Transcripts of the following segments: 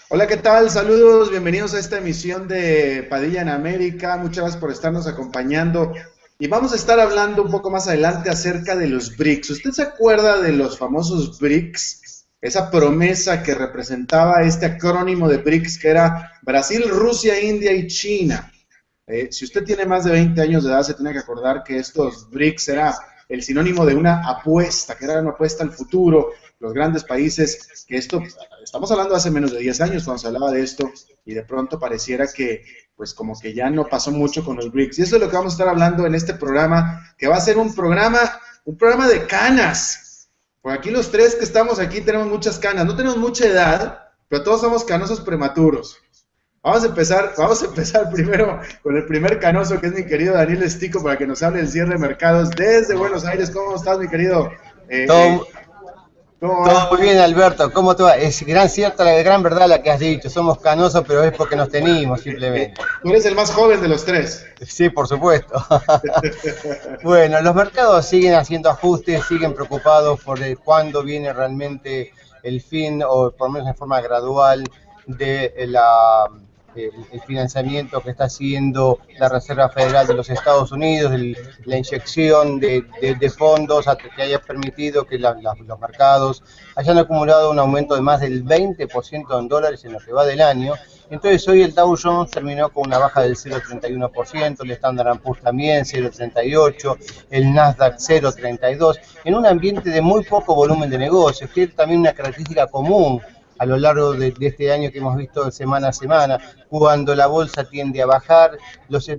Hola, ¿qué tal? Saludos, bienvenidos a esta emisión de Padilla en América. Muchas gracias por estarnos acompañando. Y vamos a estar hablando un poco más adelante acerca de los BRICS. ¿Usted se acuerda de los famosos BRICS? Esa promesa que representaba este acrónimo de BRICS que era Brasil, Rusia, India y China. Si usted tiene más de 20 años de edad, se tiene que acordar que estos BRICS era el sinónimo de una apuesta, que era una apuesta al futuro. Los grandes países, que esto, estamos hablando de hace menos de 10 años cuando se hablaba de esto, y de pronto pareciera que, pues como que ya no pasó mucho con los BRICS. Y eso es lo que vamos a estar hablando en este programa, que va a ser un programa de canas. Por aquí los tres que estamos aquí tenemos muchas canas. No tenemos mucha edad, pero todos somos canosos prematuros. Vamos a empezar primero con el primer canoso, que es mi querido Daniel Estico, para que nos hable del cierre de mercados desde Buenos Aires. ¿Cómo estás, mi querido? Eh, Todo, ¿Cómo todo va? muy bien, Alberto. ¿Cómo te va? Es gran cierta la gran verdad la que has dicho. Somos canosos, pero es porque nos tenemos simplemente. Tú eres el más joven de los tres. Sí, por supuesto. Bueno, los mercados siguen haciendo ajustes, siguen preocupados por cuándo viene realmente el fin, o por lo menos en forma gradual, de el financiamiento que está haciendo la Reserva Federal de los Estados Unidos, la inyección de fondos que haya permitido que los mercados hayan acumulado un aumento de más del 20% en dólares en lo que va del año. Entonces hoy el Dow Jones terminó con una baja del 0,31%, el Standard & Poor's también 0,38%, el Nasdaq 0,32%, en un ambiente de muy poco volumen de negocios, que es también una característica común a lo largo de este año que hemos visto semana a semana. Cuando la bolsa tiende a bajar,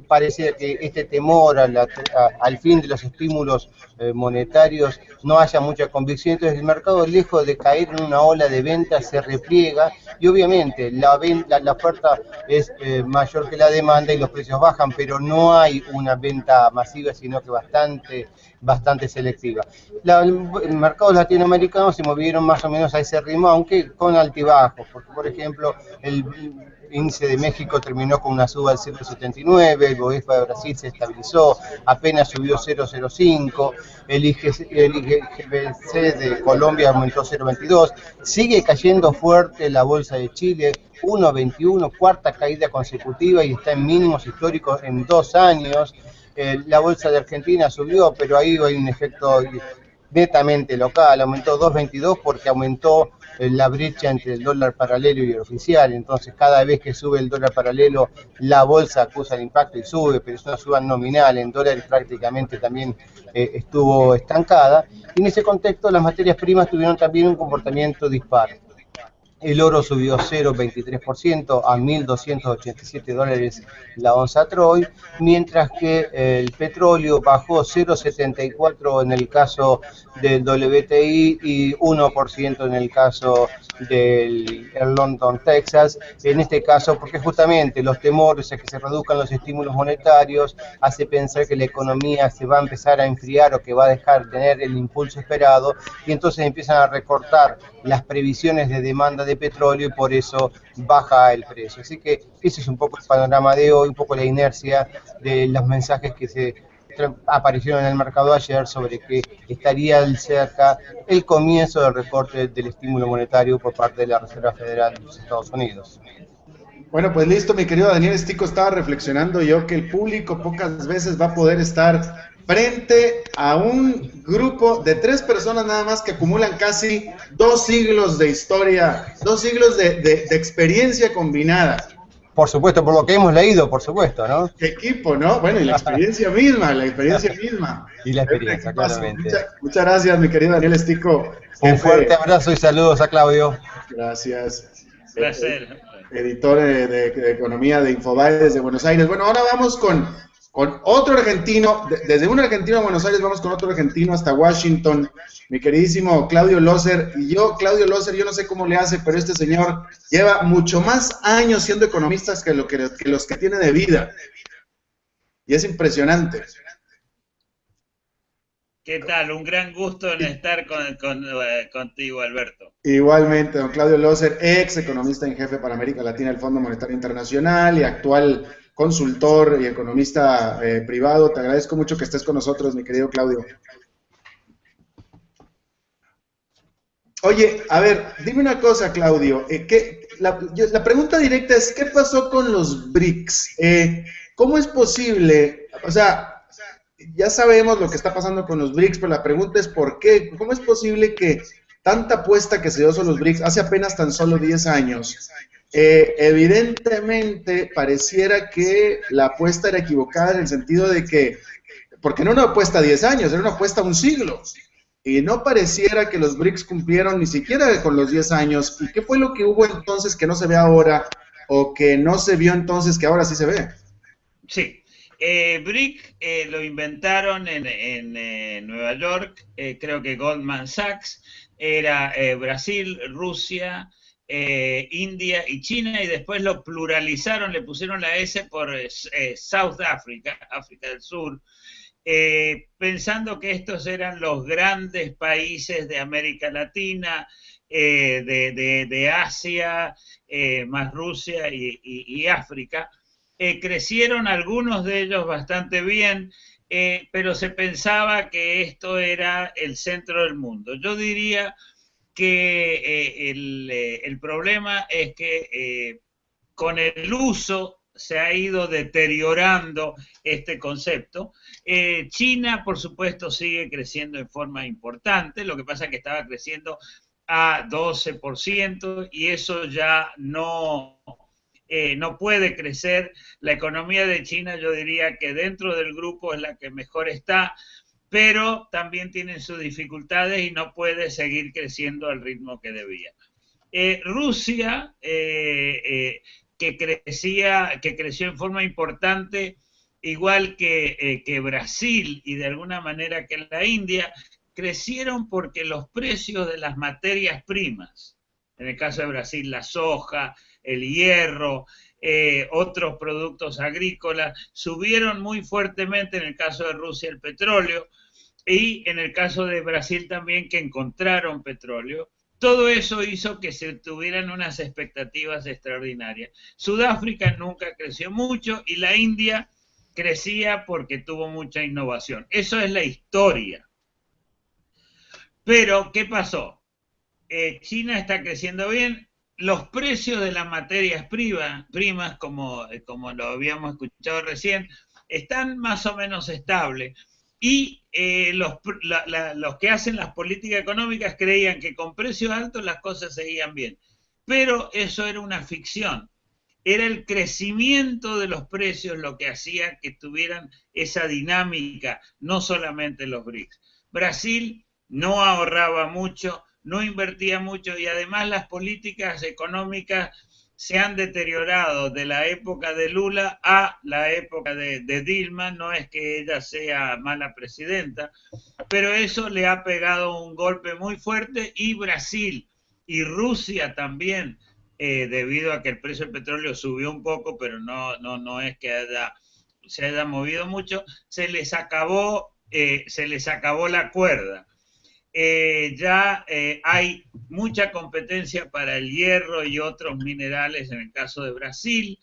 parece que este temor al fin de los estímulos monetarios no haya mucha convicción. Entonces el mercado, lejos de caer en una ola de ventas, se repliega y obviamente la oferta es mayor que la demanda y los precios bajan, pero no hay una venta masiva, sino que bastante selectiva. Mercados latinoamericanos se movieron más o menos a ese ritmo, aunque con altibajos, porque por ejemplo el índice de México terminó con una suba del 0,79, el Bovespa de Brasil se estabilizó, apenas subió 0,05, el IGBC de Colombia aumentó 0,22, sigue cayendo fuerte la bolsa de Chile, 1,21, cuarta caída consecutiva y está en mínimos históricos en 2 años. La bolsa de Argentina subió, pero ahí hay un efecto netamente local, aumentó 2,22 porque aumentó la brecha entre el dólar paralelo y el oficial. Entonces cada vez que sube el dólar paralelo la bolsa acusa el impacto y sube, pero es una suba nominal. En dólares prácticamente también estuvo estancada, y en ese contexto las materias primas tuvieron también un comportamiento dispar. El oro subió 0,23% a $1.287 la onza Troy, mientras que el petróleo bajó 0,74% en el caso del WTI y 1% en el caso del London, Texas. En este caso, porque justamente los temores a que se reduzcan los estímulos monetarios hace pensar que la economía se va a empezar a enfriar o que va a dejar de tener el impulso esperado, y entonces empiezan a recortar las previsiones de demanda de petróleo y por eso baja el precio. Así que ese es un poco el panorama de hoy, un poco la inercia de los mensajes que se aparecieron en el mercado ayer sobre que estaría cerca el comienzo del recorte del estímulo monetario por parte de la Reserva Federal de los Estados Unidos. Bueno, pues listo, mi querido Daniel Estico. Estaba reflexionando yo que el público pocas veces va a poder estar frente a un grupo de tres personas nada más que acumulan casi 2 siglos de historia, 2 siglos de experiencia combinada. Por supuesto, por lo que hemos leído, por supuesto, ¿no? ¿Qué equipo, no? Bueno, y la experiencia misma, la experiencia misma. Y la Es un experiencia, equipazo. claramente. Muchas gracias, mi querido Daniel Estico, Un fuerte jefe. abrazo y saludos a Claudio. Gracias. Placer. Editor de Economía de Infobae desde Buenos Aires. Bueno, ahora vamos con otro argentino. Desde un argentino a Buenos Aires vamos con otro argentino hasta Washington. Mi queridísimo Claudio Loser. Y yo, Claudio Loser, yo no sé cómo le hace, pero este señor lleva mucho más años siendo economista que los que tiene de vida. Y es impresionante. ¿Qué tal? Un gran gusto en estar contigo, Alberto. Igualmente, don Claudio Loser, ex economista en jefe para América Latina del Fondo Monetario Internacional y actual consultor y economista privado. Te agradezco mucho que estés con nosotros, mi querido Claudio. Oye, a ver, dime una cosa, Claudio. la pregunta directa es, ¿qué pasó con los BRICS? ¿Cómo es posible? O sea, ya sabemos lo que está pasando con los BRICS, pero la pregunta es ¿por qué? ¿Cómo es posible que tanta apuesta que se dio sobre los BRICS hace apenas tan solo 10 años? Evidentemente pareciera que la apuesta era equivocada en el sentido de que, porque no era una apuesta a 10 años, era una apuesta a un siglo. Y no pareciera que los BRICS cumplieron ni siquiera con los 10 años. ¿Y qué fue lo que hubo entonces que no se ve ahora o que no se vio entonces que ahora sí se ve? Sí, BRIC lo inventaron en Nueva York, creo que Goldman Sachs, era Brasil, Rusia, India y China, y después lo pluralizaron, le pusieron la S por South Africa, África del Sur, pensando que estos eran los grandes países de América Latina, de Asia, más Rusia y África. Crecieron algunos de ellos bastante bien, pero se pensaba que esto era el centro del mundo. Yo diría que el problema es que con el uso se ha ido deteriorando este concepto. China, por supuesto, sigue creciendo en forma importante, lo que pasa es que estaba creciendo a 12% y eso ya no puede crecer. La economía de China, yo diría que dentro del grupo es la que mejor está, pero también tiene sus dificultades y no puede seguir creciendo al ritmo que debía. Rusia, que creció en forma importante, igual que Brasil y de alguna manera que la India, crecieron porque los precios de las materias primas, en el caso de Brasil la soja, el hierro, otros productos agrícolas, subieron muy fuertemente, en el caso de Rusia el petróleo, y en el caso de Brasil también que encontraron petróleo. Todo eso hizo que se tuvieran unas expectativas extraordinarias. Sudáfrica nunca creció mucho y la India crecía porque tuvo mucha innovación. Eso es la historia. Pero, ¿qué pasó? China está creciendo bien, los precios de las materias primas, como lo habíamos escuchado recién, están más o menos estables. Y los que hacen las políticas económicas creían que con precios altos las cosas seguían bien. Pero eso era una ficción. Era el crecimiento de los precios lo que hacía que tuvieran esa dinámica, no solamente los BRICS. Brasil no ahorraba mucho, no invertía mucho y además las políticas económicas se han deteriorado de la época de Lula a la época de Dilma. No es que ella sea mala presidenta, pero eso le ha pegado un golpe muy fuerte y Brasil y Rusia también, debido a que el precio del petróleo subió un poco, pero no es que se haya movido mucho, se les acabó la cuerda. Ya hay mucha competencia para el hierro y otros minerales en el caso de Brasil,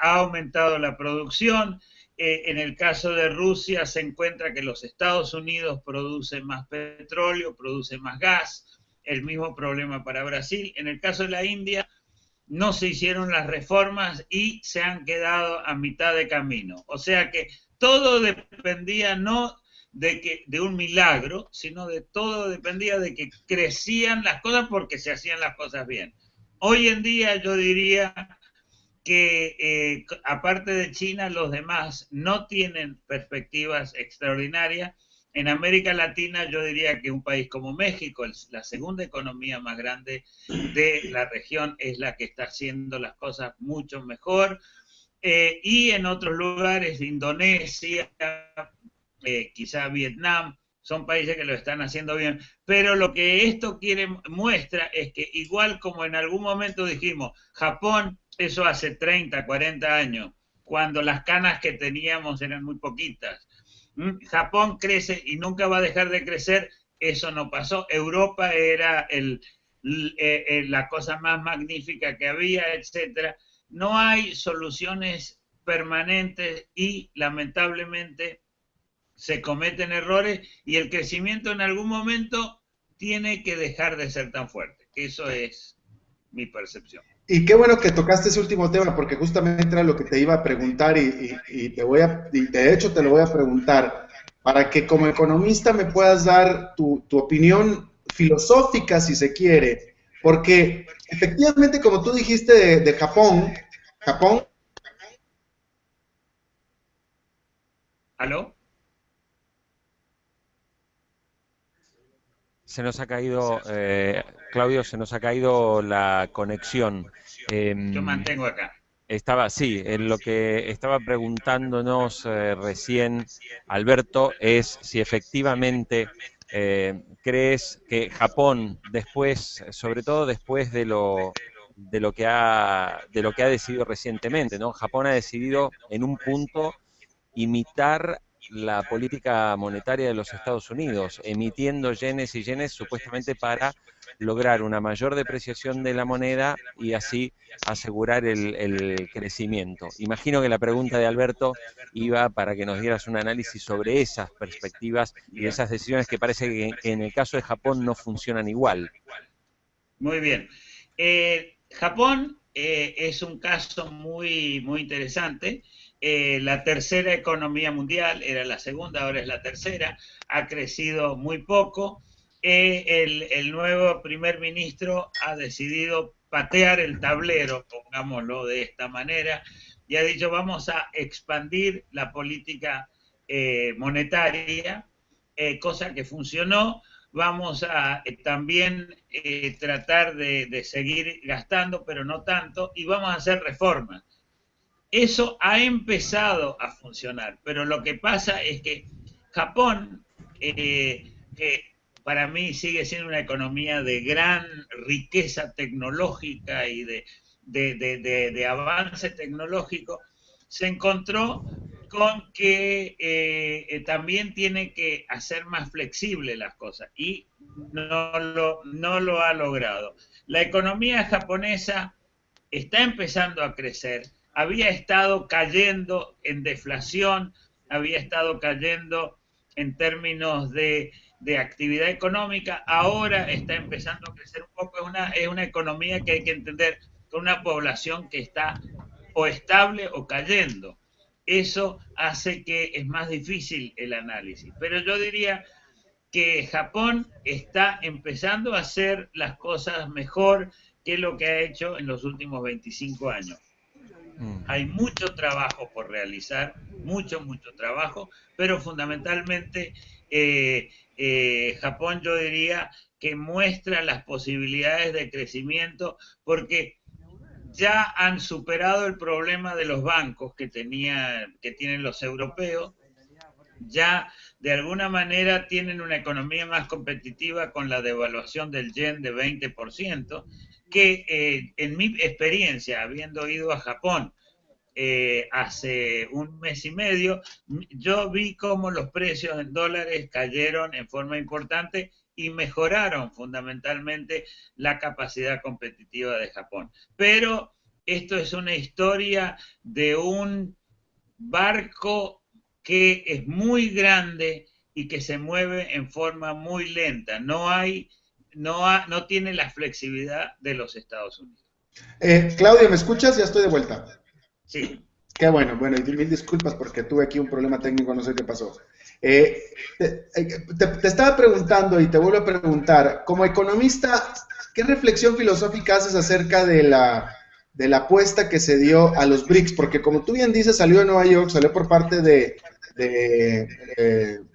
ha aumentado la producción, en el caso de Rusia se encuentra que los Estados Unidos producen más petróleo, producen más gas, el mismo problema para Brasil. En el caso de la India no se hicieron las reformas y se han quedado a mitad de camino. O sea que todo dependía no de un milagro, sino de todo dependía de que crecían las cosas porque se hacían las cosas bien. Hoy en día yo diría que aparte de China, los demás no tienen perspectivas extraordinarias. En América Latina yo diría que un país como México, la segunda economía más grande de la región, es la que está haciendo las cosas mucho mejor. Y en otros lugares, Indonesia, quizá Vietnam, son países que lo están haciendo bien. Pero lo que esto muestra es que igual como en algún momento dijimos, Japón, eso hace 30, 40 años, cuando las canas que teníamos eran muy poquitas. Japón crece y nunca va a dejar de crecer, eso no pasó. Europa era la cosa más magnífica que había, etcétera. No hay soluciones permanentes y lamentablemente se cometen errores y el crecimiento en algún momento tiene que dejar de ser tan fuerte. Eso es mi percepción. Y qué bueno que tocaste ese último tema, porque justamente era lo que te iba a preguntar y de hecho te lo voy a preguntar, para que como economista me puedas dar tu opinión filosófica, si se quiere, porque efectivamente, como tú dijiste de Japón, Japón. ¿Aló? Se nos ha caído, Claudio, se nos ha caído la conexión. Yo mantengo acá. Sí, en lo que estaba preguntándonos recién Alberto es si efectivamente crees que Japón, después, sobre todo después de lo que ha decidido recientemente, ¿no? Japón ha decidido en un punto imitar la política monetaria de los Estados Unidos, emitiendo yenes y yenes supuestamente para lograr una mayor depreciación de la moneda y así asegurar el crecimiento. Imagino que la pregunta de Alberto iba para que nos dieras un análisis sobre esas perspectivas y esas decisiones que parece que en el caso de Japón no funcionan igual. Muy bien. Japón es un caso muy, muy interesante. La tercera economía mundial, era la segunda, ahora es la tercera, ha crecido muy poco. El nuevo primer ministro ha decidido patear el tablero, pongámoslo de esta manera, y ha dicho vamos a expandir la política monetaria, cosa que funcionó. Vamos a también tratar de seguir gastando, pero no tanto, y vamos a hacer reformas. Eso ha empezado a funcionar, pero lo que pasa es que Japón, para mí sigue siendo una economía de gran riqueza tecnológica y de avance tecnológico, se encontró con que también tiene que hacer más flexible las cosas y no lo ha logrado. La economía japonesa está empezando a crecer, había estado cayendo en deflación, había estado cayendo en términos de actividad económica, ahora está empezando a crecer un poco, es una economía que hay que entender con una población que está o estable o cayendo. Eso hace que es más difícil el análisis. Pero yo diría que Japón está empezando a hacer las cosas mejor que lo que ha hecho en los últimos 25 años. Hay mucho trabajo por realizar, mucho trabajo, pero fundamentalmente Japón yo diría que muestra las posibilidades de crecimiento porque ya han superado el problema de los bancos que tienen los europeos, ya de alguna manera tienen una economía más competitiva con la devaluación del yen de 20%, que en mi experiencia, habiendo ido a Japón hace un mes y medio, yo vi cómo los precios en dólares cayeron en forma importante y mejoraron fundamentalmente la capacidad competitiva de Japón. Pero esto es una historia de un barco que es muy grande y que se mueve en forma muy lenta. No tiene la flexibilidad de los Estados Unidos. Claudia, ¿me escuchas? Ya estoy de vuelta. Sí. Qué bueno, y mil disculpas porque tuve aquí un problema técnico, no sé qué pasó. Te estaba preguntando y te vuelvo a preguntar, como economista, ¿qué reflexión filosófica haces acerca de la apuesta que se dio a los BRICS? Porque como tú bien dices, salió de Nueva York, salió por parte de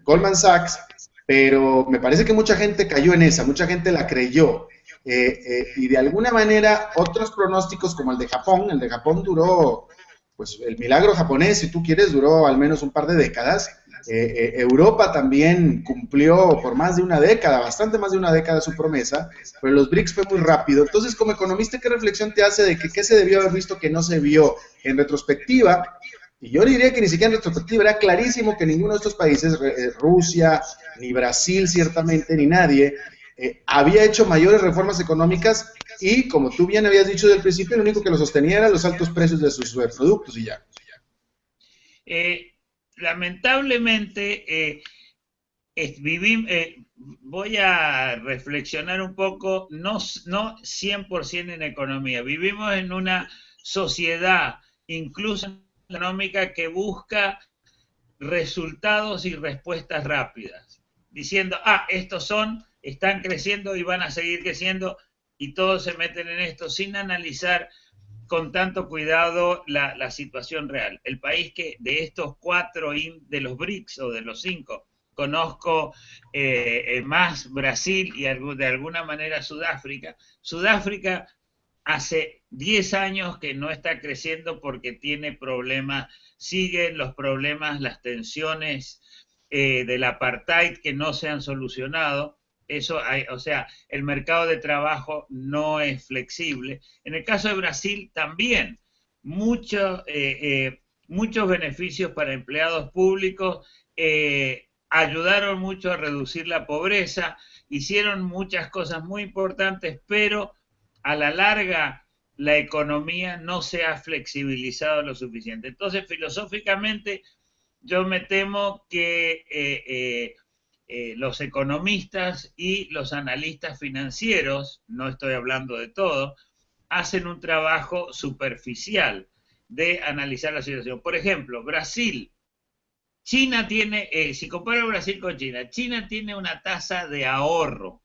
Goldman Sachs, pero me parece que mucha gente cayó en esa, mucha gente la creyó. Y de alguna manera otros pronósticos como el de Japón duró, pues el milagro japonés, si tú quieres, duró al menos un par de décadas. Europa también cumplió por más de una década, bastante más de una década su promesa, pero los BRICS fue muy rápido. Entonces, como economista, ¿qué reflexión te hace de que qué se debió haber visto que no se vio en retrospectiva? Y yo diría que ni siquiera en retrospectiva era clarísimo que ninguno de estos países, Rusia, ni Brasil ciertamente, ni nadie, había hecho mayores reformas económicas y, como tú bien habías dicho desde el principio, lo único que lo sostenía eran los altos precios de sus productos y ya. Lamentablemente, Voy a reflexionar un poco, no 100% en economía. Vivimos en una sociedad, incluso económica, que busca resultados y respuestas rápidas, diciendo, están creciendo y van a seguir creciendo, y todos se meten en esto sin analizar con tanto cuidado la situación real. El país que de estos cuatro, de los BRICS o de los 5, conozco más Brasil y de alguna manera Sudáfrica. Sudáfrica hace 10 años que no está creciendo porque tiene problemas, siguen los problemas, las tensiones del apartheid que no se han solucionado. O sea, el mercado de trabajo no es flexible. En el caso de Brasil también, muchos beneficios para empleados públicos, ayudaron mucho a reducir la pobreza, hicieron muchas cosas muy importantes, pero a la larga la economía no se ha flexibilizado lo suficiente. Entonces, filosóficamente, yo me temo que los economistas y los analistas financieros, no estoy hablando de todo, hacen un trabajo superficial de analizar la situación. Por ejemplo, Brasil, China tiene, si comparo Brasil con China, China tiene una tasa de ahorro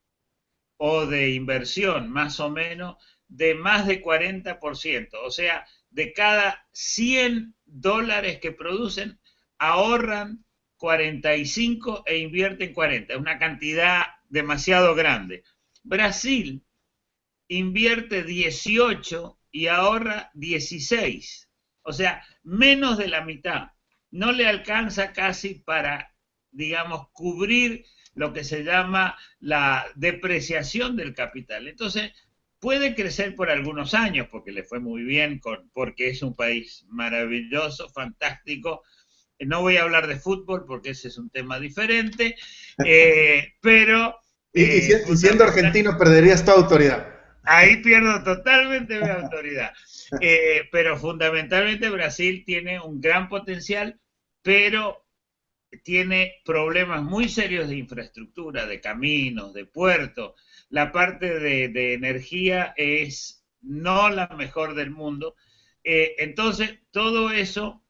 o de inversión, más o menos, de más de 40%. O sea, de cada 100 dólares que producen, ahorran 45 e invierten 40. Es una cantidad demasiado grande. Brasil invierte 18 y ahorra 16. O sea, menos de la mitad. No le alcanza casi para, digamos, cubrir lo que se llama la depreciación del capital. Entonces, puede crecer por algunos años, porque le fue muy bien, porque es un país maravilloso, fantástico. No voy a hablar de fútbol, porque ese es un tema diferente, pero... Y siendo argentino, perderías tu autoridad. Ahí pierdo totalmente mi autoridad. Pero fundamentalmente Brasil tiene un gran potencial, pero tiene problemas muy serios de infraestructura, de caminos, de puertos. La parte de energía es no la mejor del mundo. Entonces, todo eso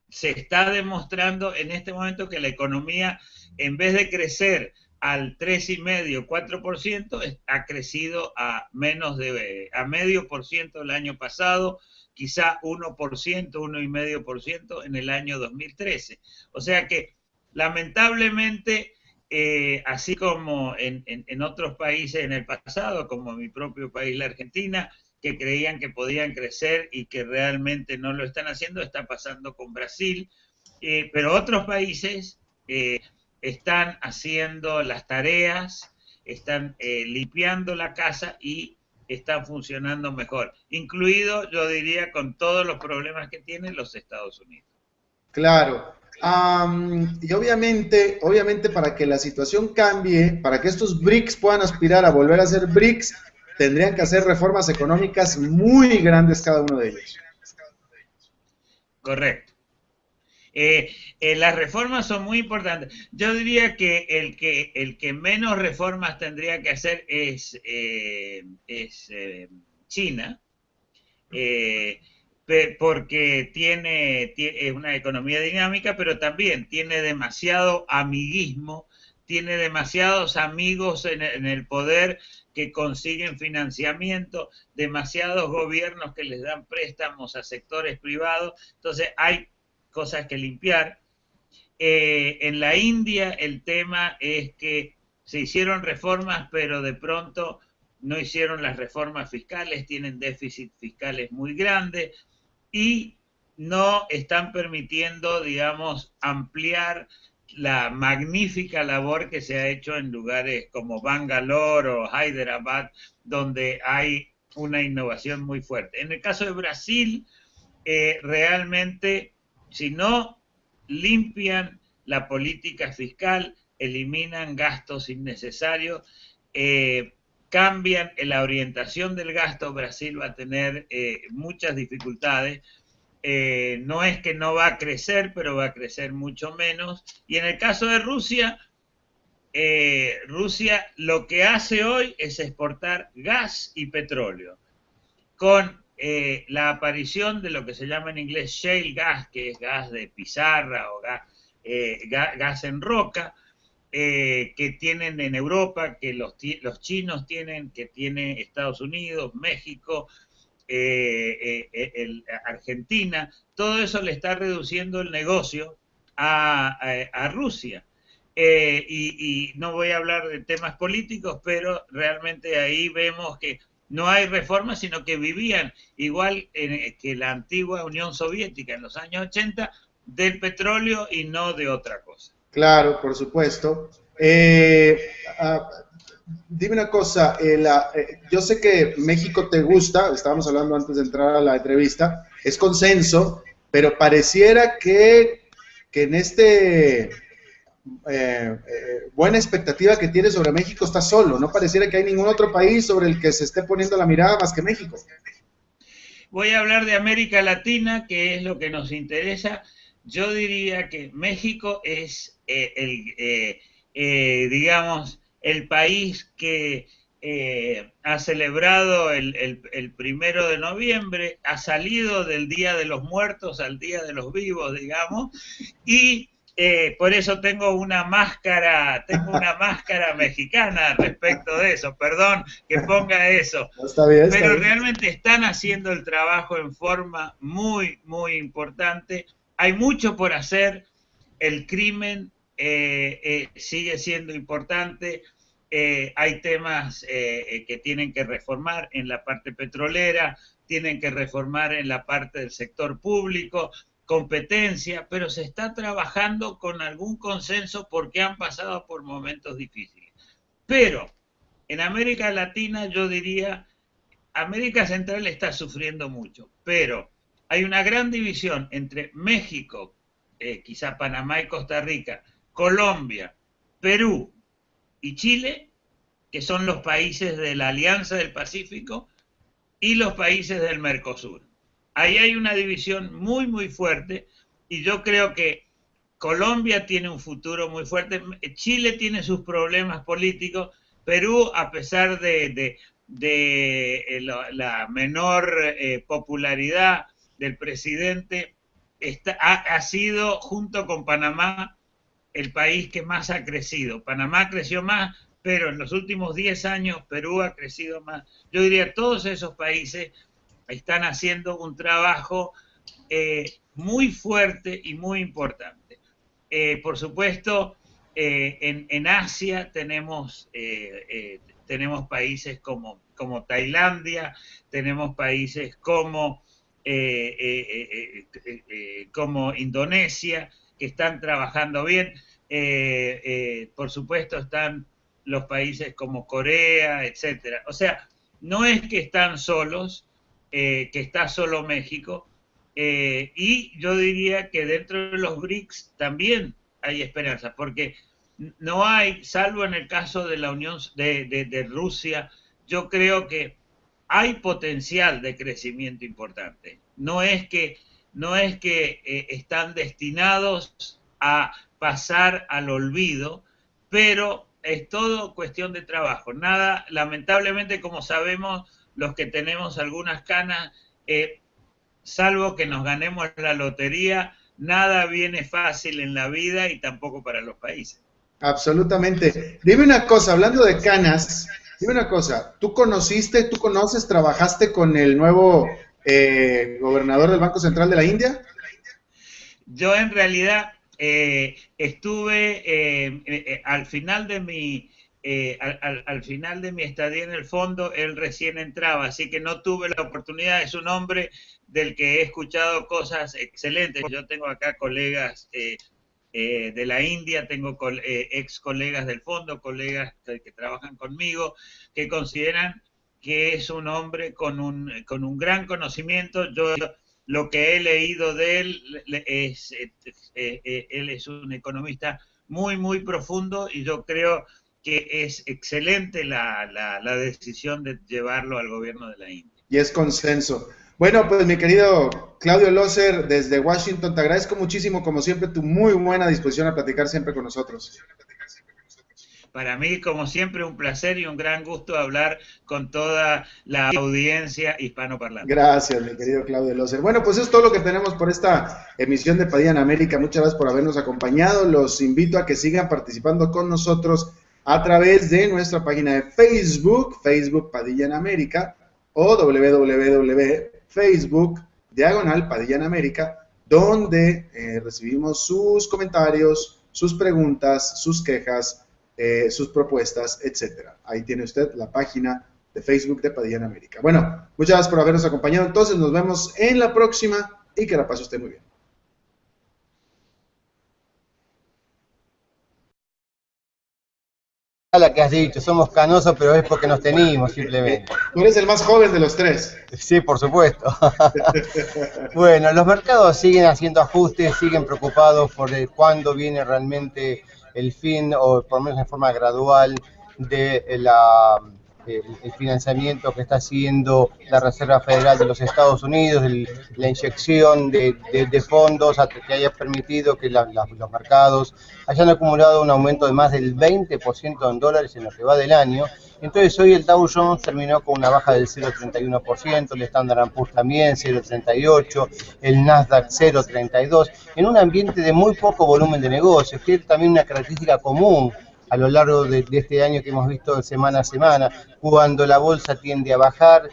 se está demostrando en este momento que la economía, en vez de crecer al 3,5, 4%, ha crecido a medio por ciento el año pasado, quizá 1%, 1,5% en el año 2013. O sea que, lamentablemente, así como en otros países en el pasado, como mi propio país, la Argentina, que creían que podían crecer y que realmente no lo están haciendo, está pasando con Brasil, pero otros países están haciendo las tareas, están limpiando la casa y están funcionando mejor, incluido, yo diría, con todos los problemas que tienen los Estados Unidos. Claro. Y obviamente para que la situación cambie, para que estos BRICS puedan aspirar a volver a ser BRICS, tendrían que hacer reformas económicas muy grandes cada uno de ellos. Correcto. Las reformas son muy importantes. Yo diría que el que menos reformas tendría que hacer es China, porque tiene una economía dinámica, pero también tiene demasiado amiguismo, tiene demasiados amigos en el poder que consiguen financiamiento, demasiados gobiernos que les dan préstamos a sectores privados. Entonces hay cosas que limpiar. En la India el tema es que se hicieron reformas, pero de pronto no hicieron las reformas fiscales, tienen déficit fiscales muy grandes y no están permitiendo, digamos, ampliar la magnífica labor que se ha hecho en lugares como Bangalore o Hyderabad, donde hay una innovación muy fuerte. En el caso de Brasil, realmente, si no limpian la política fiscal, eliminan gastos innecesarios, cambian la orientación del gasto, Brasil va a tener muchas dificultades. No es que no va a crecer, pero va a crecer mucho menos. Y en el caso de Rusia, Rusia lo que hace hoy es exportar gas y petróleo, con la aparición de lo que se llama en inglés shale gas, que es gas de pizarra o gas en roca, que tienen en Europa, que los chinos tienen, que tiene Estados Unidos, México, Argentina. Todo eso le está reduciendo el negocio a Rusia. Y no voy a hablar de temas políticos, pero realmente ahí vemos que no hay reforma, sino que vivían igual que la antigua Unión Soviética en los años 80, del petróleo y no de otra cosa. Claro, por supuesto. Dime una cosa, yo sé que México te gusta, estábamos hablando antes de entrar a la entrevista, es consenso, pero pareciera que en buena expectativa que tiene sobre México está solo, no pareciera que hay ningún otro país sobre el que se esté poniendo la mirada más que México. Voy a hablar de América Latina, que es lo que nos interesa. Yo diría que México es digamos, el país que ha celebrado el 1 de noviembre, ha salido del Día de los Muertos al Día de los Vivos, digamos, y por eso tengo una máscara mexicana respecto de eso. Perdón que ponga eso. Está bien, pero realmente están haciendo el trabajo en forma muy, muy importante. Hay mucho por hacer. El crimen sigue siendo importante. Hay temas que tienen que reformar en la parte petrolera, tienen que reformar en la parte del sector público, competencia, pero se está trabajando con algún consenso porque han pasado por momentos difíciles. Pero en América Latina yo diría, América Central está sufriendo mucho, pero hay una gran división entre México, quizá Panamá y Costa Rica, Colombia, Perú y Chile, que son los países de la Alianza del Pacífico, y los países del Mercosur. Ahí hay una división muy, muy fuerte, y yo creo que Colombia tiene un futuro muy fuerte, Chile tiene sus problemas políticos, Perú, a pesar de la menor popularidad del presidente, ha sido, junto con Panamá, el país que más ha crecido. Panamá creció más, pero en los últimos 10 años Perú ha crecido más. Yo diría, todos esos países están haciendo un trabajo muy fuerte y muy importante. Por supuesto, en Asia tenemos países como Tailandia, tenemos países como Indonesia, que están trabajando bien. Por supuesto están los países como Corea, etcétera. O sea, no es que están solos, que está solo México, y yo diría que dentro de los BRICS también hay esperanza, porque no hay, salvo en el caso de la Unión de Rusia, yo creo que hay potencial de crecimiento importante. No es que están destinados a pasar al olvido, pero es todo cuestión de trabajo. Nada, lamentablemente, como sabemos, los que tenemos algunas canas, salvo que nos ganemos la lotería, nada viene fácil en la vida y tampoco para los países. Absolutamente. Dime una cosa, hablando de canas, dime una cosa, ¿tú conoces, trabajaste con el nuevo gobernador del Banco Central de la India? Yo en realidad estuve al final de mi estadía en el fondo, él recién entraba, así que no tuve la oportunidad. Es un hombre del que he escuchado cosas excelentes. Yo tengo acá colegas de la India, tengo ex colegas del fondo, colegas que trabajan conmigo, que consideran que es un hombre con un gran conocimiento. Yo lo que he leído de él él es un economista muy, muy profundo, y yo creo que es excelente la decisión de llevarlo al gobierno de la India. Y es consenso. Bueno, pues mi querido Claudio Loser, desde Washington, te agradezco muchísimo, como siempre, tu muy buena disposición a platicar siempre con nosotros. Para mí, como siempre, un placer y un gran gusto hablar con toda la audiencia hispanoparlante. Gracias, mi querido Claudio Loser. Bueno, pues es todo lo que tenemos por esta emisión de Padilla en América. Muchas gracias por habernos acompañado. Los invito a que sigan participando con nosotros a través de nuestra página de Facebook, Facebook Padilla en América, o www.facebook/Padilla en América, donde recibimos sus comentarios, sus preguntas, sus quejas, sus propuestas, etcétera. Ahí tiene usted la página de Facebook de Padilla en América. Bueno, muchas gracias por habernos acompañado. Entonces nos vemos en la próxima y que la pase usted muy bien. La que has dicho, somos canosos, pero es porque nos tenemos simplemente. Tú eres el más joven de los tres. Sí, por supuesto. Bueno, los mercados siguen haciendo ajustes, siguen preocupados por cuándo viene realmente el fin, o por lo menos en forma gradual, de el financiamiento que está haciendo la Reserva Federal de los Estados Unidos, la inyección de fondos que haya permitido que los mercados hayan acumulado un aumento de más del 20% en dólares en lo que va del año. Entonces hoy el Dow Jones terminó con una baja del 0,31%, el Standard & Poor's también 0,38%, el Nasdaq 0,32%, en un ambiente de muy poco volumen de negocios, que es también una característica común a lo largo de este año que hemos visto semana a semana. Cuando la bolsa tiende a bajar,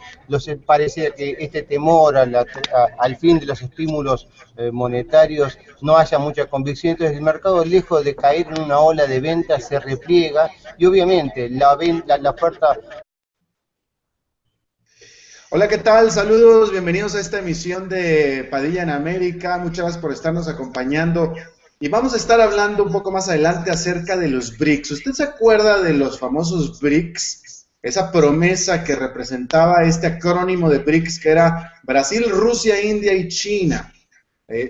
parece que este temor al fin de los estímulos monetarios no haya mucha convicción. Entonces el mercado, lejos de caer en una ola de ventas, se repliega y obviamente la oferta... Hola, ¿qué tal? Saludos, bienvenidos a esta emisión de Padilla en América. Muchas gracias por estarnos acompañando. Y vamos a estar hablando un poco más adelante acerca de los BRICS. ¿Usted se acuerda de los famosos BRICS? Esa promesa que representaba este acrónimo de BRICS, que era Brasil, Rusia, India y China.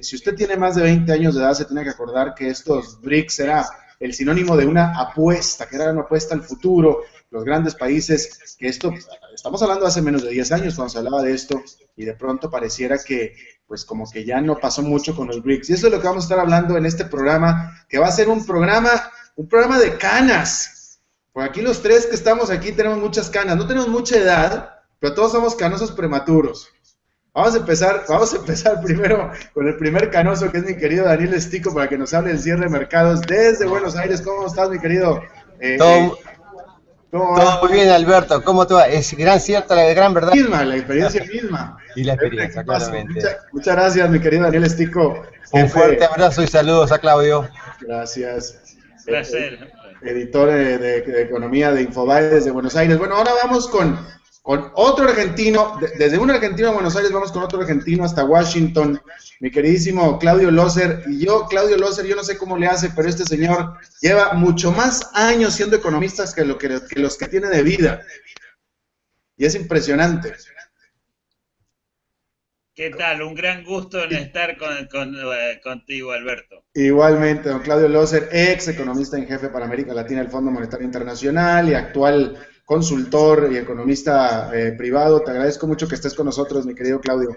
Si usted tiene más de 20 años de edad, se tiene que acordar que estos BRICS era el sinónimo de una apuesta, que era una apuesta al futuro. Los grandes países, que estamos hablando de hace menos de 10 años cuando se hablaba de esto, y de pronto pareciera que, pues como que ya no pasó mucho con los BRICS. Y eso es lo que vamos a estar hablando en este programa, que va a ser un programa de canas. Por aquí los tres que estamos aquí tenemos muchas canas, no tenemos mucha edad, pero todos somos canosos prematuros. Vamos a empezar primero con el primer canoso, que es mi querido Daniel Estico, para que nos hable del cierre de mercados desde Buenos Aires. ¿Cómo estás, mi querido? Todo muy bien, Alberto. ¿Cómo te va? Es cierta la gran verdad. La experiencia misma. Y la experiencia, claramente. Muchas gracias, mi querido Daniel Estico. Un fuerte abrazo y saludos a Claudio. Gracias. Placer. Editor de Economía de Infobae desde Buenos Aires. Bueno, ahora vamos con otro argentino. Desde un argentino a Buenos Aires vamos con otro argentino hasta Washington. Mi queridísimo Claudio Loser. Y Claudio Loser, yo no sé cómo le hace, pero este señor lleva mucho más años siendo economista que los que tiene de vida. Y es impresionante. ¿Qué tal? Un gran gusto en estar contigo, Alberto. Igualmente, don Claudio Loser, ex economista en jefe para América Latina del Fondo Monetario Internacional y actual consultor y economista privado. Te agradezco mucho que estés con nosotros, mi querido Claudio.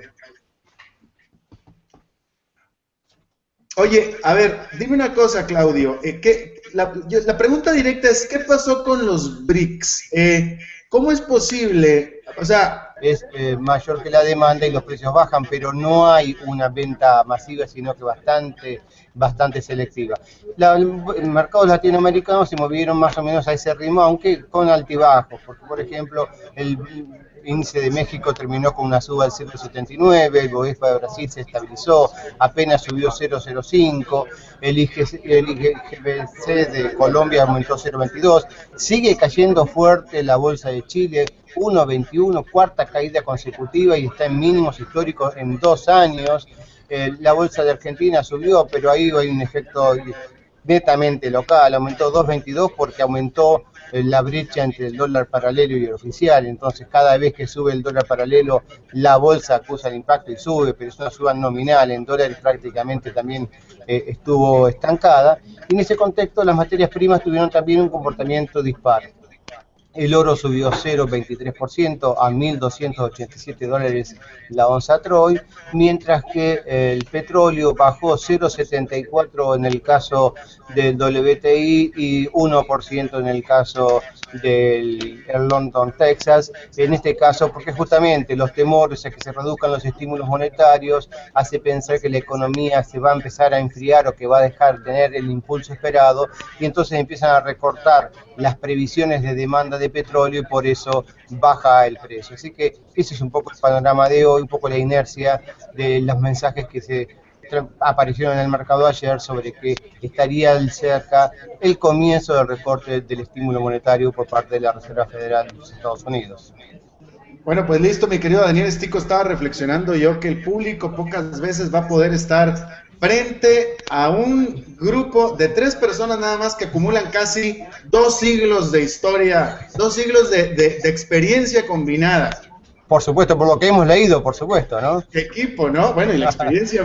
Oye, a ver, dime una cosa, Claudio. La pregunta directa es, ¿qué pasó con los BRICS? ¿Cómo es posible? O sea, es mayor que la demanda y los precios bajan, pero no hay una venta masiva, sino que bastante selectiva. Los mercados latinoamericanos se movieron más o menos a ese ritmo, aunque con altibajos, porque por ejemplo el índice de México terminó con una suba del 0,79, el Bovespa de Brasil se estabilizó, apenas subió 0,05, el IGBC de Colombia aumentó 0,22, sigue cayendo fuerte la bolsa de Chile, 1,21, cuarta caída consecutiva y está en mínimos históricos en 2 años. La bolsa de Argentina subió, pero ahí hay un efecto netamente local, aumentó 2,22 porque aumentó la brecha entre el dólar paralelo y el oficial. Entonces cada vez que sube el dólar paralelo la bolsa acusa el impacto y sube, pero es una suba nominal, en dólares prácticamente también estuvo estancada, y en ese contexto las materias primas tuvieron también un comportamiento dispar. El oro subió 0,23% a $1.287 la onza Troy, mientras que el petróleo bajó 0,74% en el caso del WTI y 1% en el caso del London, Texas. En este caso, porque justamente los temores a que se reduzcan los estímulos monetarios hace pensar que la economía se va a empezar a enfriar o que va a dejar de tener el impulso esperado, y entonces empiezan a recortar las previsiones de demanda de petróleo y por eso baja el precio. Así que ese es un poco el panorama de hoy, un poco la inercia de los mensajes que se aparecieron en el mercado ayer sobre que estaría cerca el comienzo del recorte del estímulo monetario por parte de la Reserva Federal de los Estados Unidos. Bueno, pues listo, mi querido Daniel Estico, estaba reflexionando yo que el público pocas veces va a poder estar frente a un grupo de 3 personas nada más que acumulan casi 2 siglos de historia, 2 siglos de experiencia combinada. Por supuesto, por lo que hemos leído, por supuesto, ¿no? ¿Qué equipo, no? Bueno, y la experiencia